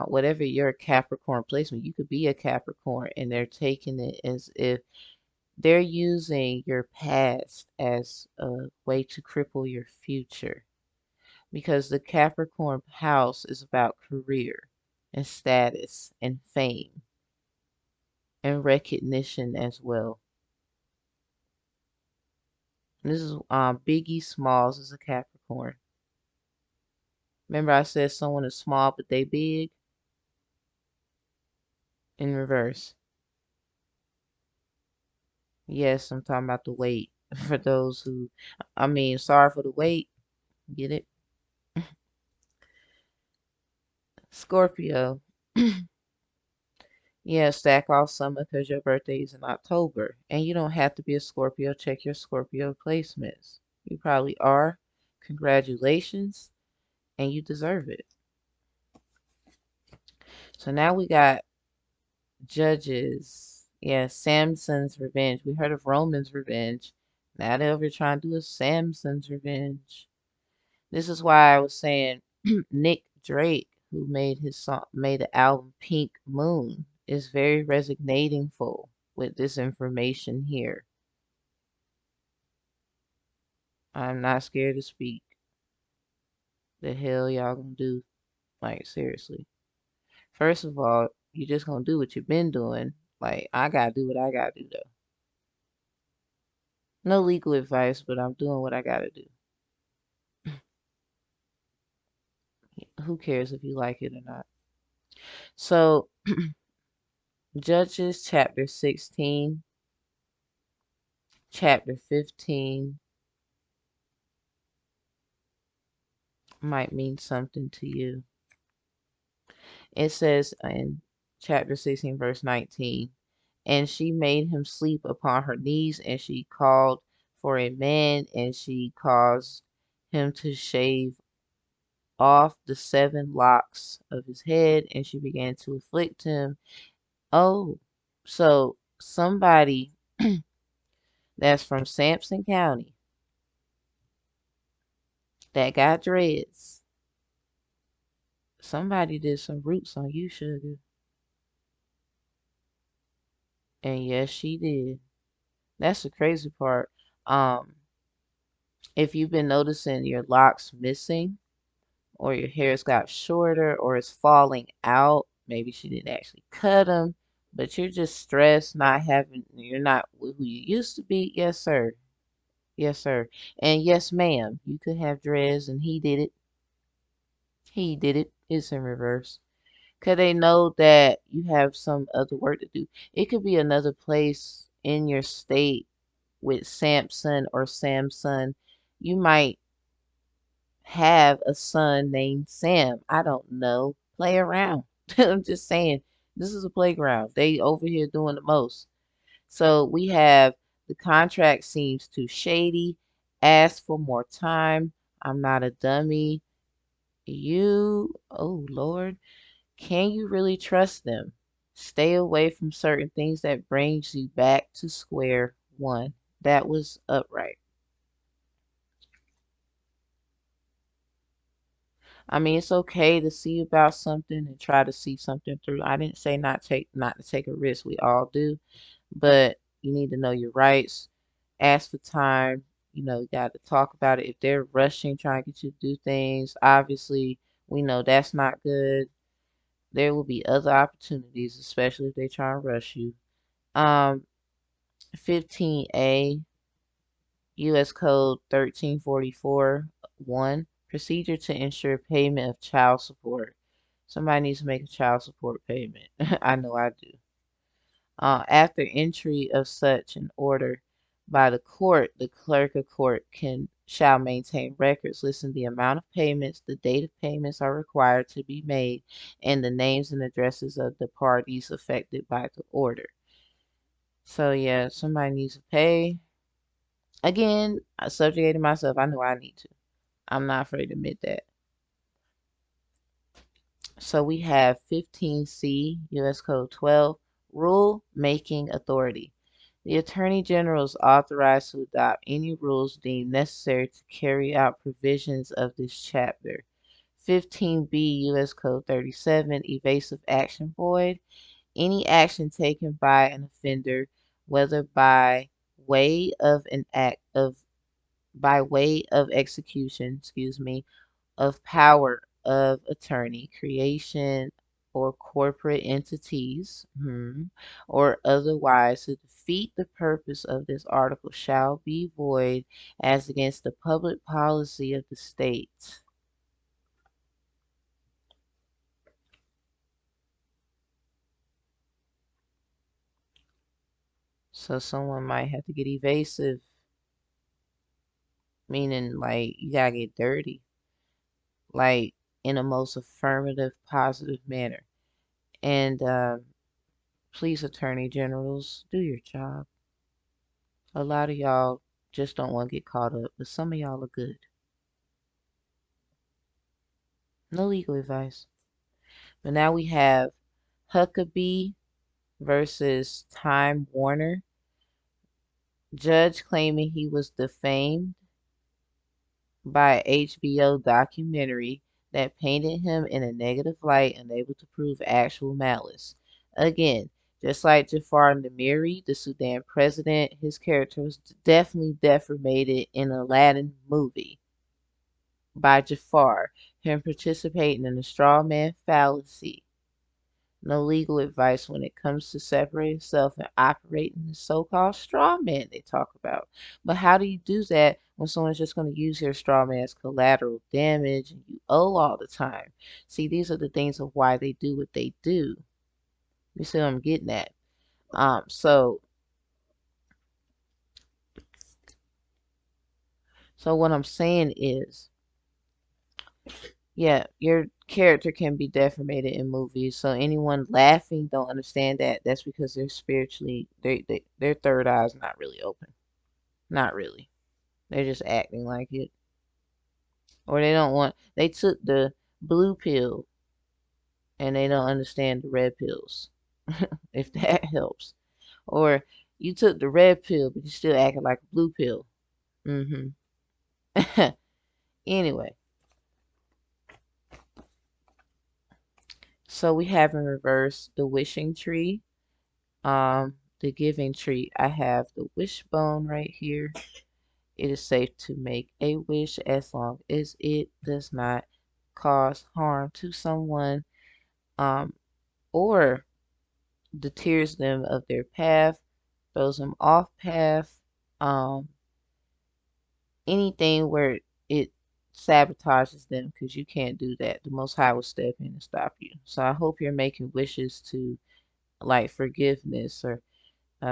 whatever your Capricorn placement, you could be a Capricorn, and they're taking it as if they're using your past as a way to cripple your future. Because the Capricorn house is about career and status and fame and recognition as well. And this is Biggie Smalls is a Capricorn. Remember I said someone is small but they big in reverse. Yes, I'm talking about the weight. For those who, I mean, sorry for the wait. Get it? Scorpio. Yeah, stack off summer because your birthday is in October. And you don't have to be a Scorpio. Check your Scorpio placements. You probably are. Congratulations. And you deserve it. So now we got Judges. Yeah, Samson's Revenge. We heard of Roman's Revenge. Now they're over trying to do a Samson's Revenge. This is why I was saying Nick Drake, who made the album Pink Moon, is very resonating full with this information here. I'm not scared to speak. The hell y'all gonna do? Like seriously. First of all, you just gonna do what you've been doing. Like I gotta do what I gotta do though. No legal advice, but I'm doing what I gotta do. Who cares if you like it or not? So Judges chapter 16, chapter 15 might mean something to you. It says in chapter 16, verse 19, and she made him sleep upon her knees, and she called for a man, and she caused him to shave off the 7 locks of his head, and she began to afflict him. Oh, so somebody that's from Sampson County that got dreads, somebody did some roots on you, sugar. And yes, she did. That's the crazy part. Um, if you've been noticing your locks missing, or your hair's got shorter, or it's falling out, maybe she didn't actually cut them, but you're just stressed, you're not who you used to be. Yes, sir. Yes, sir. And yes, ma'am, you could have dreads, and he did it. He did it. It's in reverse. Cause they know that you have some other work to do. It could be another place in your state with Samson or Samson. You might have a son named Sam. I don't know. Play around. I'm just saying, this is a playground. They over here doing the most. So we have the contract seems too shady. Ask for more time. I'm not a dummy. Oh Lord, can you really trust them? Stay away from certain things that brings you back to square one. That was upright. I mean, it's okay to see about something and try to see something through. I didn't say not to take a risk. We all do, but you need to know your rights. Ask for time. You got to talk about it. If they're rushing, trying to get you to do things, obviously we know that's not good. There will be other opportunities, especially if they try and rush you. Um, 15A, U.S. Code 1344 1, procedure to ensure payment of child support. Somebody needs to make a child support payment. I know I do. After entry of such an order by the court, the clerk of court shall maintain records listing the amount of payments, the date of payments are required to be made, and the names and addresses of the parties affected by the order. So yeah, somebody needs to pay. Again, I subjugated myself. I know I need to. I'm not afraid to admit that. So we have 15C, U.S. Code 12, Rule Making Authority. The Attorney General is authorized to adopt any rules deemed necessary to carry out provisions of this chapter. 15B, U.S. Code 37, Evasive Action Void. Any action taken by an offender, whether by way of execution, of power of attorney, creation, or corporate entities, or otherwise to defeat the purpose of this article shall be void as against the public policy of the state. So someone might have to get evasive, meaning like you gotta get dirty, like in a most affirmative, positive manner. And please, attorney generals, do your job. A lot of y'all just don't want to get caught up, but some of y'all are good. No legal advice. But now we have Huckabee versus Time Warner. Judge claiming he was defamed by HBO documentary that painted him in a negative light, unable to prove actual malice. Again, just like Jafar Namiri, the Sudan president, his character was definitely deformated in Aladdin movie by Jafar, him participating in the straw man fallacy. No legal advice when it comes to separating yourself and operating the so-called straw man they talk about. But how do you do that when someone's just going to use your straw man as collateral damage and you owe all the time? See, these are the things of why they do what they do. You see what I'm getting at? So what I'm saying is, yeah, your character can be deformated in movies. So anyone laughing don't understand that. That's because they're spiritually, their third eye's not really open. Not really. They're just acting like it. Or they took the blue pill and they don't understand the red pills. If that helps. Or you took the red pill, but you still acting like a blue pill. hmm Anyway, so we have in reverse the wishing tree, the giving tree. I have the wishbone right here. It is safe to make a wish as long as it does not cause harm to someone, um, or deters them of their path, throws them off path, um, anything where it sabotages them, because you can't do that. The Most High will step in and stop you. So I hope you're making wishes to like forgiveness or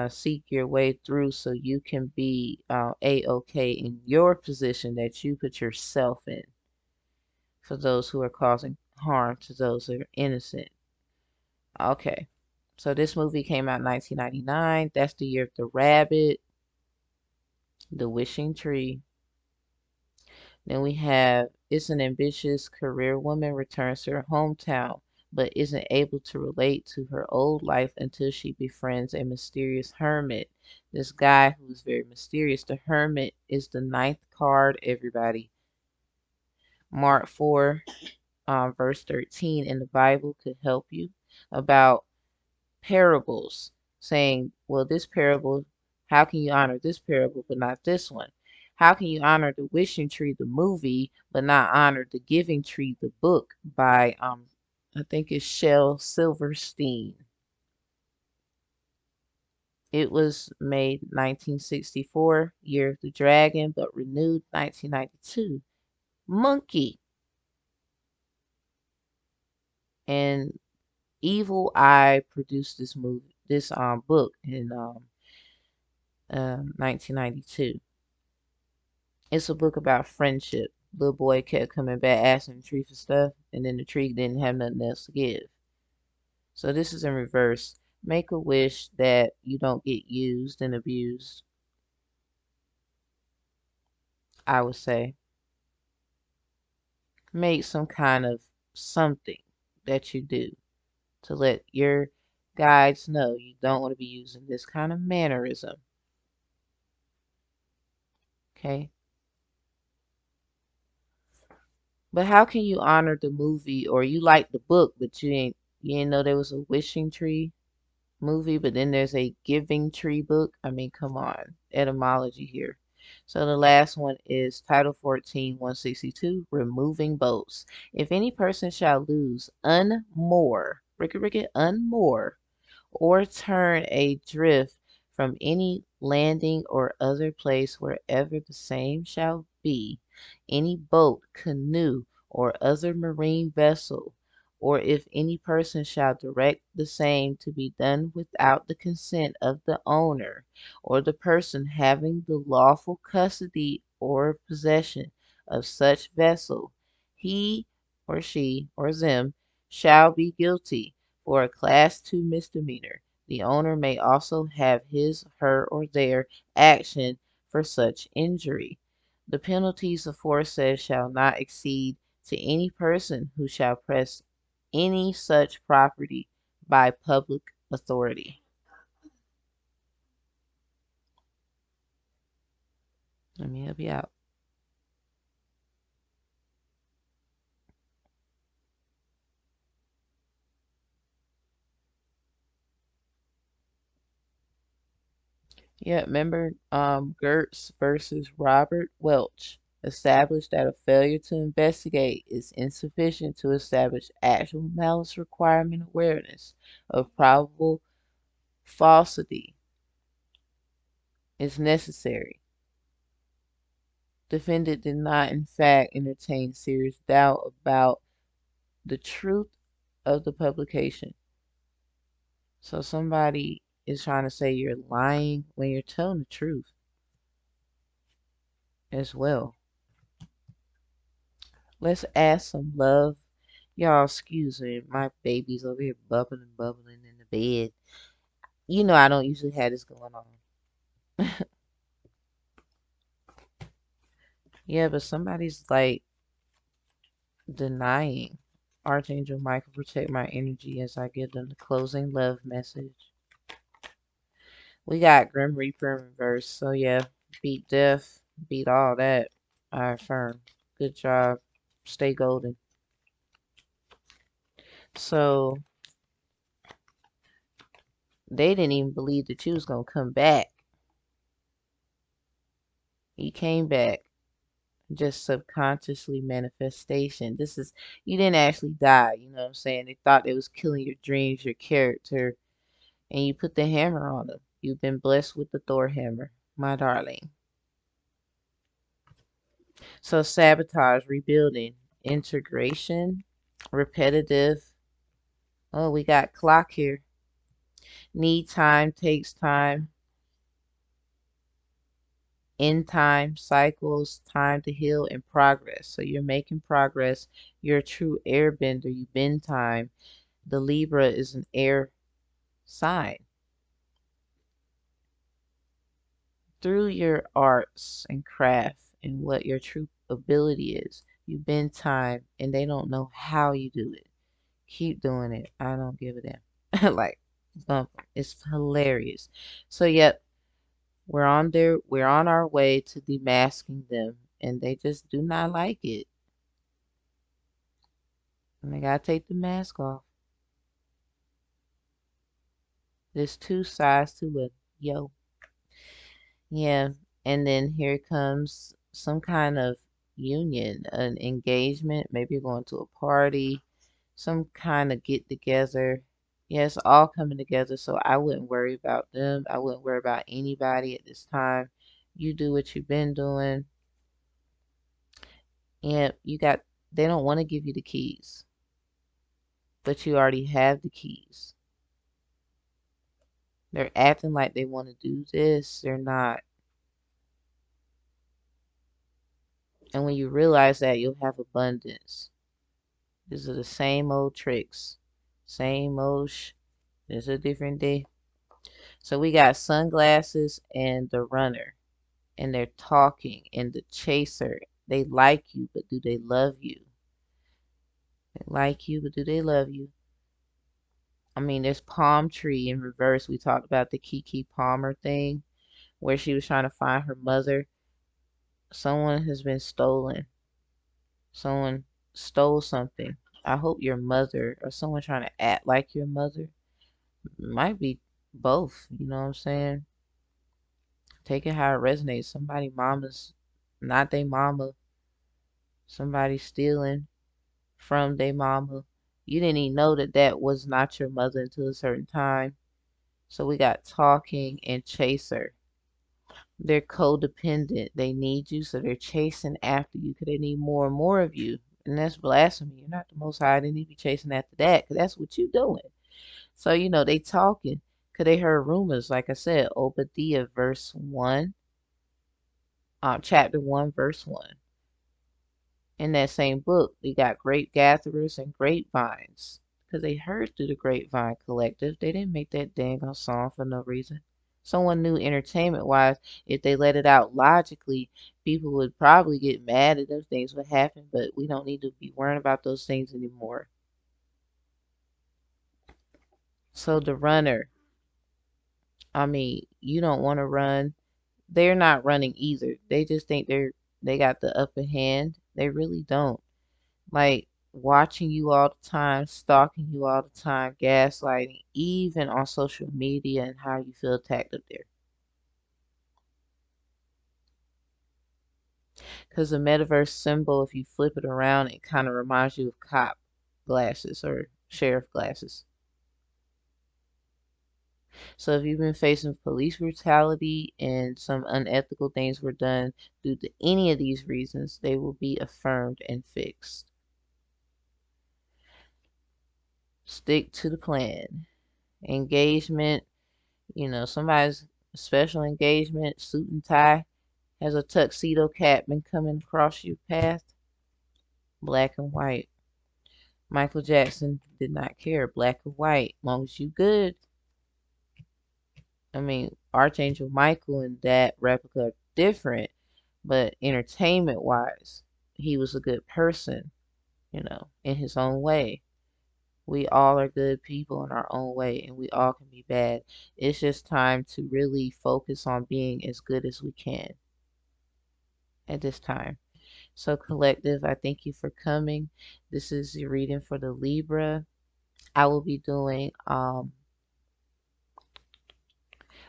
seek your way through so you can be a-okay in your position that you put yourself in for those who are causing harm to those that are innocent. Okay, so this movie came out in 1999. That's the year of the rabbit, the wishing tree. Then we have It's an ambitious career woman returns to her hometown but isn't able to relate to her old life until she befriends a mysterious hermit. This guy who is very mysterious. The hermit is the ninth card, everybody. Mark 4, verse 13 in the Bible could help you about parables, saying, well, this parable, how can you honor this parable but not this one? How can you honor the wishing tree, the movie, but not honor the giving tree, the book by I think it's Shel Silverstein. It was made 1964, Year of the Dragon, but renewed 1992. Monkey and Evil Eye produced this book in 1992. It's a book about friendship. Little boy kept coming back asking the tree for stuff, and then the tree didn't have nothing else to give. So this is in reverse. Make a wish that you don't get used and abused, I would say. Make some kind of something that you do to let your guides know you don't want to be using this kind of mannerism. Okay? But how can you honor the movie or you like the book but you ain't know there was a wishing tree movie, but then there's a giving tree book? I mean, come on. Etymology here. So the last one is Title 14, 162, removing boats. If any person shall lose, unmoor, unmoor, or turn adrift from any landing or other place wherever the same shall be, any boat, canoe, or other marine vessel, or if any person shall direct the same to be done without the consent of the owner, or the person having the lawful custody or possession of such vessel, he or she or them shall be guilty for a Class 2 misdemeanor. The owner may also have his, her, or their action for such injury. The penalties aforesaid shall not exceed to any person who shall press any such property by public authority. Let me help you out. Yeah, remember Gertz versus Robert Welch established that a failure to investigate is insufficient to establish actual malice requirement awareness of probable falsity is necessary. Defendant did not in fact entertain serious doubt about the truth of the publication. So somebody is trying to say you're lying when you're telling the truth as well. Let's add some love. Y'all, excuse me, my baby's over here bubbling in the bed. You know I don't usually have this going on. Yeah, but somebody's like denying. Archangel Michael, protect my energy as I give them the closing love message. We got Grim Reaper in reverse, so yeah, beat death, beat all that. I affirm. Good job. Stay golden. So they didn't even believe that you was gonna come back. You came back. Just subconsciously manifestation. This is you didn't actually die, you know what I'm saying? They thought it was killing your dreams, your character, and you put the hammer on them. You've been blessed with the Thor hammer, my darling. So sabotage, rebuilding, integration, repetitive. Oh, we got clock here. Need time, takes time, in time, cycles, time to heal, and progress. So you're making progress. You're a true airbender. You bend time. The Libra is an air sign. Through your arts and craft and what your true ability is, you bend time and they don't know how you do it. Keep doing it. I don't give a damn. Like, bump. It's hilarious. So, yep, we're on our way to demasking them, and they just do not like it. And they gotta take the mask off. There's two sides to it. Yo. Yeah. And then here comes some kind of union, an engagement. Maybe you're going to a party. some kind of get together. Yeah, it's all coming together, so I wouldn't worry about them. I wouldn't worry about anybody at this time. You do what you've been doing, and they don't want to give you the keys, but you already have the keys. They're acting like they want to do this, they're not. And when you realize that, you'll have abundance. These are the same old tricks, same old it's a different day. So we got sunglasses and the runner, and they're talking, and the chaser. They like you, but do they love you? They like you, but do they love you? I mean, there's palm tree in reverse. We talked about the Kiki Palmer thing where she was trying to find her mother. Someone has been stolen. Someone stole something. I hope your mother or someone trying to act like your mother. Might be both, you know what I'm saying? Take it how it resonates. Somebody mama's not they mama. Somebody stealing from their mama. You didn't even know that that was not your mother until a certain time. So we got talking and chaser. They're codependent. They need you, so they're chasing after you because they need more and more of you. And that's blasphemy. You're not the most high. They need to be chasing after that because that's what you're doing. So, they talking because they heard rumors. Like I said, Obadiah verse 1, chapter 1, verse 1. In that same book, we got grape gatherers and grapevines because they heard through the grapevine collective. They didn't make that dang on song for no reason. Someone knew entertainment wise, if they let it out logically, people would probably get mad and those things would happen, but we don't need to be worrying about those things anymore. So the runner, I mean, you don't want to run. They're not running either. They just think they got the upper hand. They really don't. Like watching you all the time, stalking you all the time, gaslighting, even on social media and how you feel attacked up there. Because the metaverse symbol, if you flip it around, it kind of reminds you of cop glasses or sheriff glasses. So if you've been facing police brutality and some unethical things were done due to any of these reasons, they will be affirmed and fixed. Stick to the plan. Engagement, somebody's special engagement, suit and tie, has a tuxedo cap been coming across your path? Black and white. Michael Jackson did not care, black or white, long as you good. I mean, Archangel Michael and that replica are different, but entertainment wise, he was a good person, in his own way. We all are good people in our own way, and we all can be bad. It's just time to really focus on being as good as we can at this time. So, collective, I thank you for coming. This is your reading for the Libra. I will be doing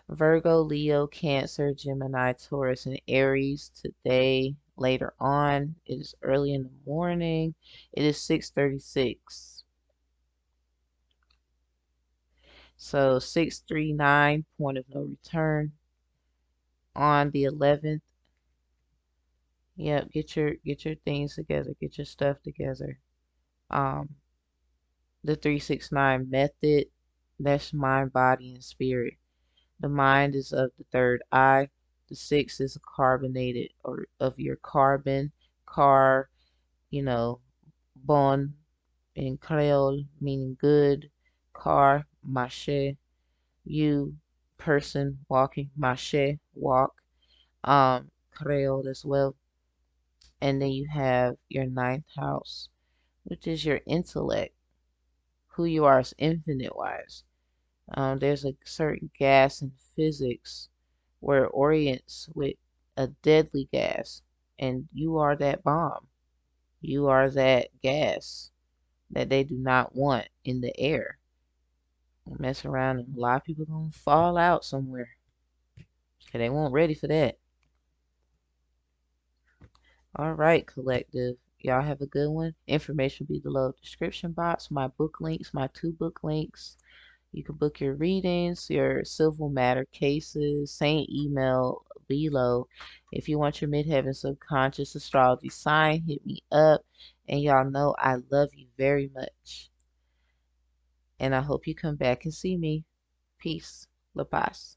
Virgo, Leo, Cancer, Gemini, Taurus, and Aries today. Later on, it is early in the morning. It is 6:36. So 639, point of no return on the 11th. Yep, get your things together, get your stuff together. The 369 method, that's mind, body, and spirit. The mind is of the third eye. The six is carbonated or of your carbon, car, you know, bon in Creole meaning good, car, marche, you, person, walking, marche, walk, Creole as well. And then you have your ninth house, which is your intellect, who you are as infinite wise. There's a certain gas in physics where it orients with a deadly gas, and you are that bomb. You are that gas that they do not want in the air. Mess around, and a lot of people gonna fall out somewhere, and they weren't ready for that. All right, collective. Y'all have a good one. Information will be below description box. My book links, my 2 book links. You can book your readings, your civil matter cases, same email below. If you want your midheaven subconscious astrology sign, hit me up. And y'all know I love you very much. And I hope you come back and see me. Peace. La paz.